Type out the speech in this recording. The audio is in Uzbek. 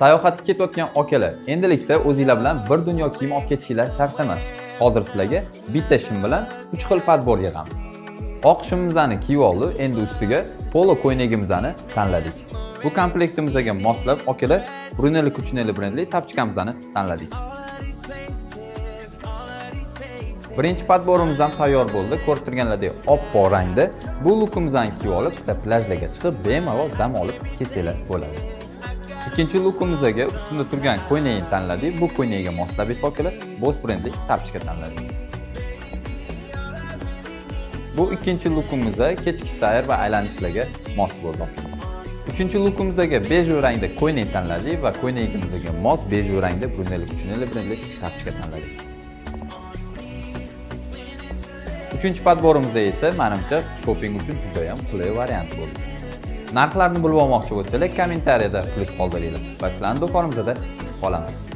Sayohatga ketayotgan akalar, endilikda o'zingizlar bilan bir dunyo kiyim olib ketishinglar shart emas. Hozir sizlarga bitta shim bilan 3 xil podbor yig'amiz. Oq shimimizni kiyib oldik, endi ustiga polo ko'ynagimizni tanladik. Bu komplektimizga moslab akalar Brunello Cucinelli brendli tapchkamizni tanladik. Birinchi podborimiz ham tayyor bo'ldi. Ko'rib turganlaringizdek oppoq rangda. Bu lukimizni kiyib olib, sizlar plyajlarga chiqib bemalol dam olib ketsanglar bo'ladi. İkinci lukumuzga ustunda turgan ko'ynagini tanladik. Bu ko'ynagga moslab esa akalar Boss brendli tapchka tanladik. Bu ikkinchi lukumizda kechki sayr va aylanishlarga mos bo'ldi. Uchinchi lukumizga bej rangda ko'ynak tanladik va ko'ynagimizga mos bej rangda Brunello Cucinelli brendli tapchka tanladik. Uchinchi podborimizda esa menimcha shopping uchun juda ham qulay variant bo'ldi. Narxlarni bilib olmoqchi bo'lsangiz, kommentariyada plyus qoldiringlar va sizlarni do'konimizda qolamiz.